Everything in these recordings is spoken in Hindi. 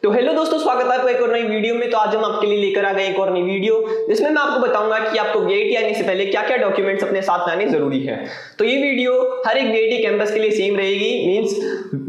तो हेलो दोस्तों, स्वागत है आपका एक और नई वीडियो में। तो आज हम आपके लिए लेकर आ गए एक और नई वीडियो जिसमें मैं आपको बताऊंगा कि आपको वीआईटी आने से पहले क्या क्या डॉक्यूमेंट्स अपने साथ लाने जरूरी है। तो ये वीडियो हर एक वीआईटी कैंपस के लिए सेम रहेगी। मींस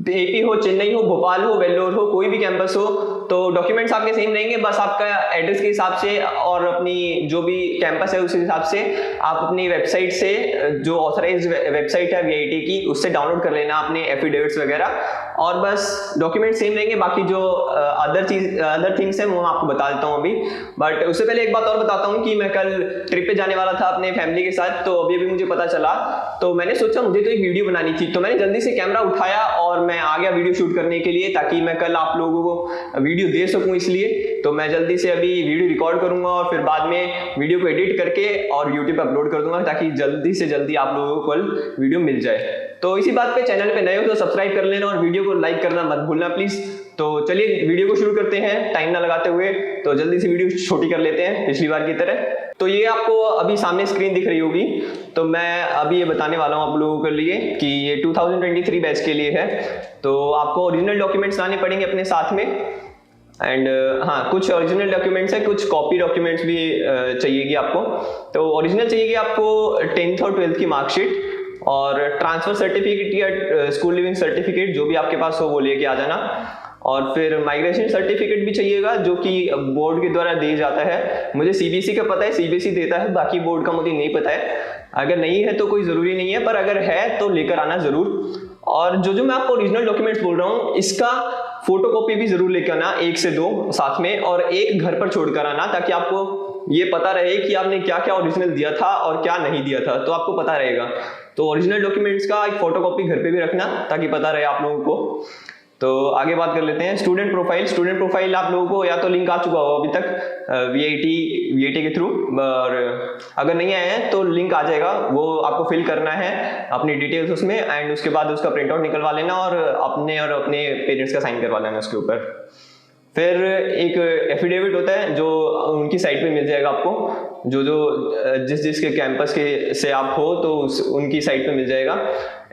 एपी हो, चेन्नई हो, भोपाल हो, वेल्लोर हो, कोई भी कैंपस हो, तो डॉक्यूमेंट्स आपके सेम रहेंगे। बस आपका एड्रेस के हिसाब से और अपनी जो भी कैंपस है उस हिसाब से आप अपनी वेबसाइट से, जो ऑथराइज्ड वेबसाइट है वीआईटी की, उससे डाउनलोड कर लेना अपने एफिडेविट्स वगैरह, और बस डॉक्यूमेंट सेम रहेंगे। बाकी जो अदर थिंग्स हैं वो मैं आपको बता देता हूँ अभी। बट उससे पहले एक बात और बताता हूँ कि मैं कल ट्रिप पे जाने वाला था अपने फैमिली के साथ। तो अभी मुझे पता चला, तो मैंने सोचा मुझे तो एक वीडियो बनानी थी, तो मैंने जल्दी से कैमरा उठाया और मैं आ गया वीडियो शूट करने के लिए, ताकि मैं कल आप लोगों को वीडियो दे सकूं। इसलिए तो मैं जल्दी से अभी वीडियो रिकॉर्ड करूंगा और फिर बाद में वीडियो को एडिट करके और यूट्यूब पर अपलोड कर दूंगा, ताकि जल्दी से जल्दी आप लोगों को कल वीडियो मिल जाए। तो इसी बात पे चैनल पे नए हो तो सब्सक्राइब कर लेना और वीडियो को लाइक करना मत भूलना प्लीज। तो चलिए वीडियो को शुरू करते हैं टाइम ना लगाते हुए। तो जल्दी से वीडियो छोटी कर लेते हैं पिछली बार की तरह। तो ये आपको अभी सामने स्क्रीन दिख रही होगी। तो मैं अभी ये बताने वाला हूँ आप लोगों के लिए कि ये 2023 बैच के लिए है। तो आपको ओरिजिनल डॉक्यूमेंट्स लाने पड़ेंगे अपने साथ में। एंड हाँ, कुछ ओरिजिनल डॉक्यूमेंट्स है, कुछ कॉपी डॉक्यूमेंट्स भी चाहिएगी आपको। तो ओरिजिनल चाहिएगी आपको 10th और 12th की मार्कशीट और ट्रांसफर सर्टिफिकेट या स्कूल लिविंग सर्टिफिकेट, जो भी आपके पास हो वो लेके आ जाना। और फिर माइग्रेशन सर्टिफिकेट भी चाहिएगा, जो कि बोर्ड के द्वारा दिया जाता है। मुझे सीबीएसई का पता है, सीबीएसई देता है, बाकी बोर्ड का मुझे नहीं पता है। अगर नहीं है तो कोई ज़रूरी नहीं है, पर अगर है तो लेकर आना ज़रूर। और जो मैं आपको ओरिजिनल डॉक्यूमेंट्स बोल रहा हूँ, इसका फोटोकॉपी भी जरूर लेकर आना, 1 से 2 साथ में, और एक घर पर छोड़कर आना, ताकि आपको ये पता रहे कि आपने क्या क्या ओरिजिनल दिया था और क्या नहीं दिया था, तो आपको पता रहेगा। तो ओरिजिनल डॉक्यूमेंट्स का एक फोटोकॉपी घर पे भी रखना, ताकि पता रहे आप लोगों को। तो आगे बात कर लेते हैं स्टूडेंट प्रोफाइल आप लोगों को या तो लिंक आ चुका हो अभी तक वीआईटी के थ्रू, और अगर नहीं आया है तो लिंक आ जाएगा, वो आपको फिल करना है अपनी डिटेल्स उसमें। एंड उसके बाद उसका प्रिंट आउट निकलवा लेना और अपने पेरेंट्स का साइन करवा लेना उसके ऊपर। फिर एक एफिडेविट होता है जो उनकी साइट पे मिल जाएगा आपको, जिस के कैंपस के से आप हो तो उनकी साइट पे मिल जाएगा।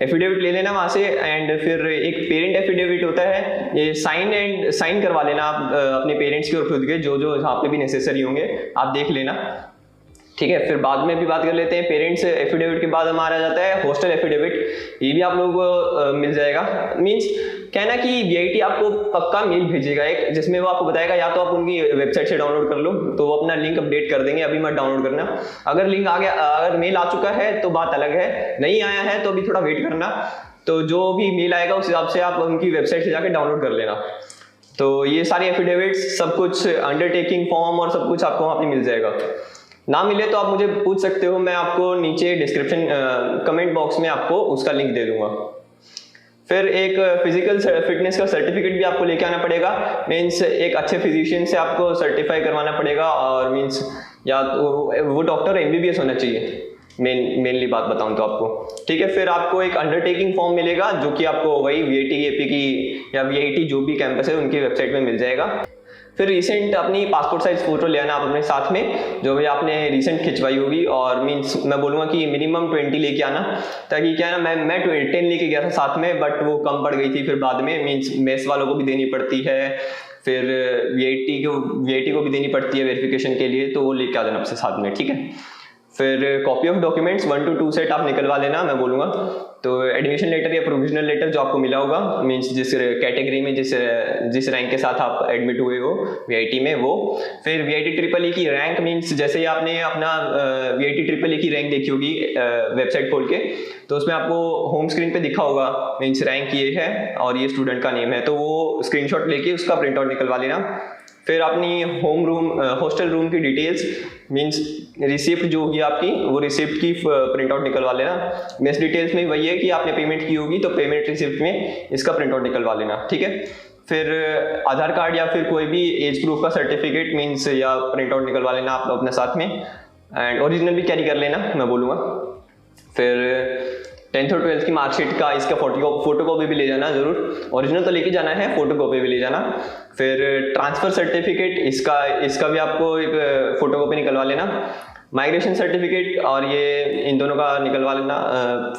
एफिडेविट ले लेना वहाँ से। एंड फिर एक पेरेंट एफिडेविट होता है, ये साइन करवा लेना आप अपने पेरेंट्स के और खुद के, जो यहाँ पे भी नेसेसरी होंगे आप देख लेना, ठीक है। फिर बाद में भी बात कर लेते हैं पेरेंट्स एफिडेविट के बाद हमारा जाता है हॉस्टल एफिडेविट। ये भी आप लोगों को मिल जाएगा। मींस कहना कि वीआईटी आपको पक्का मेल भेजेगा एक, जिसमें वो आपको बताएगा या तो आप उनकी वेबसाइट से डाउनलोड कर लो, तो वो अपना लिंक अपडेट कर देंगे, अभी मत डाउनलोड करना। अगर लिंक आ गया, अगर मेल आ चुका है तो बात अलग है, नहीं आया है तो अभी थोड़ा वेट करना। तो जो भी मेल आएगा उस हिसाब से आप उनकी वेबसाइट से जाकर डाउनलोड कर लेना। तो ये सारे एफिडेविट्स, सब कुछ, अंडरटेकिंग फॉर्म और सब कुछ आपको वहाँ पे मिल जाएगा। ना मिले तो आप मुझे पूछ सकते हो, मैं आपको नीचे डिस्क्रिप्शन कमेंट बॉक्स में आपको उसका लिंक दे दूंगा। फिर एक फिजिकल फिटनेस का सर्टिफिकेट भी आपको लेके आना पड़ेगा। मीन्स एक अच्छे फिजिशियन से आपको सर्टिफाई करवाना पड़ेगा, और मीन्स या तो वो डॉक्टर एमबीबीएस होना चाहिए, मेनली बात बताऊं तो आपको, ठीक है। फिर आपको एक अंडरटेकिंग फॉर्म मिलेगा, जो कि आपको वही वीआईटी एपी की या वीआईटी जो भी कैंपस है उनकी वेबसाइट में मिल जाएगा। फिर रिसेंट अपनी पासपोर्ट साइज फोटो ले आना आप अपने साथ में, जो भी आपने रिसेंट खिंचवाई होगी। और मीन्स मैं बोलूँगा कि मिनिमम 20 लेके आना, ताकि क्या है ना, मैं 10 लेके गया था साथ में, बट वो कम पड़ गई थी फिर बाद में। मीन्स मेस वालों को भी देनी पड़ती है, फिर वीआईटी को भी देनी पड़ती है वेरिफिकेशन के लिए, तो वो लेके आ जाना आपसे साथ में, ठीक है। फिर copy of documents 1 to 2 set आप निकलवा लेना, मैं बोलूँगा। तो एडमिशन लेटर या प्रोविजनल लेटर जो आपको मिला होगा, मींस जिस कैटेगरी में जिस रैंक के साथ आप एडमिट हुए हो वीआईटी में, वो। फिर वीआईटी ट्रिपल ई की रैंक, मींस जैसे ही आपने अपना वीआईटी ट्रिपल ई की रैंक देखी होगी वेबसाइट खोल के, तो उसमें आपको होम स्क्रीन पे दिखा होगा मीन्स रैंक ये है और ये स्टूडेंट का नेम है, तो वो स्क्रीनशॉट लेके उसका प्रिंट आउट निकलवा लेना। फिर अपनी हॉस्टल रूम की डिटेल्स, मींस रिसिप्ट जो होगी आपकी, वो रिसिप्ट की प्रिंट आउट निकलवा लेना। मेस डिटेल्स में वही है कि आपने पेमेंट की होगी, तो पेमेंट रिसिप्ट में इसका प्रिंट आउट निकलवा लेना, ठीक है। फिर आधार कार्ड या फिर कोई भी एज प्रूफ का सर्टिफिकेट मींस या प्रिंट आउट निकलवा लेना आप अपने साथ में। एंड ओरिजिनल भी कैरी कर लेना, मैं बोलूँगा। फिर 10th और 12th की मार्कशीट का इसका फोटोकॉपी भी ले जाना जरूर, ओरिजिनल तो लेके जाना है, फोटोकॉपी भी ले जाना। फिर ट्रांसफर सर्टिफिकेट, इसका भी आपको एक फोटोकॉपी निकलवा लेना। माइग्रेशन सर्टिफिकेट और ये इन दोनों का निकलवा लेना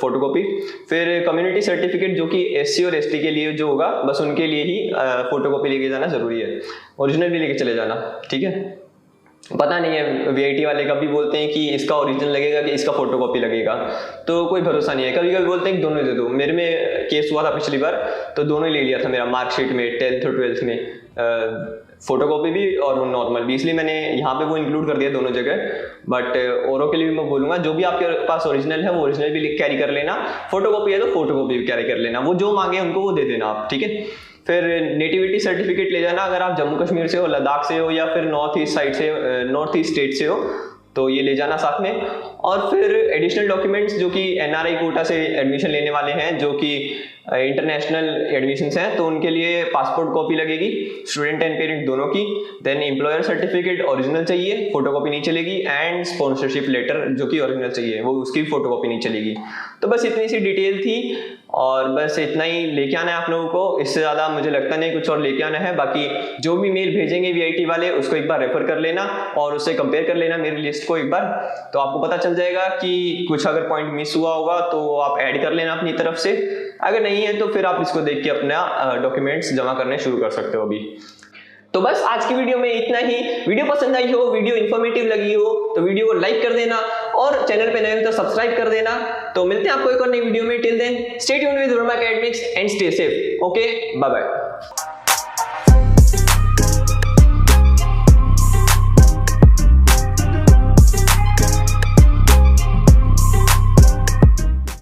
फोटोकॉपी। फिर कम्युनिटी सर्टिफिकेट जो कि SC और ST के लिए जो होगा बस उनके लिए ही फोटोकॉपी लेके जाना जरूरी है, ओरिजिनल भी लेके चले जाना, ठीक है। पता नहीं है VIT वाले कभी बोलते हैं कि इसका ओरिजिनल लगेगा कि इसका फोटोकॉपी लगेगा, तो कोई भरोसा नहीं है। कभी कभी बोलते हैं कि दोनों दे दो। मेरे में केस हुआ था पिछली बार, तो दोनों ही ले लिया था मेरा मार्कशीट में 10th और 12th में, फोटोकॉपी भी और नॉर्मल भी, इसलिए मैंने यहाँ पे वो इंक्लूड कर दिया दोनों जगह। बट औरों के लिए भी मैं बोलूँगा जो भी आपके पास ओरिजिनल है वो ओरिजिनल भी कैरी कर लेना, फोटोकॉपी है तो फोटोकॉपी भी कैरी कर लेना, वो जो मांगे उनको वो दे देना आप, ठीक है। फिर नेटिविटी सर्टिफिकेट ले जाना, अगर आप जम्मू कश्मीर से हो, लद्दाख से हो या फिर नॉर्थ ईस्ट साइड से, नॉर्थ ईस्ट स्टेट से हो तो ये ले जाना साथ में। और फिर एडिशनल डॉक्यूमेंट्स जो कि NRI कोटा से एडमिशन लेने वाले हैं, जो कि इंटरनेशनल एडमिशन्स हैं, तो उनके लिए पासपोर्ट कॉपी लगेगी, स्टूडेंट एंड पेरेंट दोनों की। देन एम्प्लॉयर सर्टिफिकेट ओरिजिनल चाहिए, फोटोकॉपी नहीं चलेगी। एंड स्पॉन्सरशिप लेटर जो कि ओरिजिनल चाहिए, वो उसकी फोटोकॉपी नहीं चलेगी। तो बस इतनी सी डिटेल थी और बस इतना ही लेके आना है आप लोगों को, इससे ज़्यादा मुझे लगता नहीं कुछ और लेके आना है। बाकी जो भी मेल भेजेंगे VIT वाले उसको एक बार रेफर कर लेना और उससे कंपेयर कर लेना मेरी लिस्ट को एक बार, तो आपको पता चल जाएगा कि कुछ अगर पॉइंट मिस हुआ होगा तो आप ऐड कर लेना अपनी तरफ से, अगर नहीं है तो फिर आप इसको देख के अपना डॉक्यूमेंट्स जमा करने शुरू कर सकते हो अभी। तो बस आज की वीडियो में इतना ही। वीडियो पसंद आई हो, वीडियो इन्फॉर्मेटिव लगी हो तो वीडियो को लाइक कर देना और चैनल पे नए हो तो सब्सक्राइब कर देना। तो मिलते हैं आपको एक और नई वीडियो में। Till then stay tuned with Verma academics and stay safe. Okay, bye bye.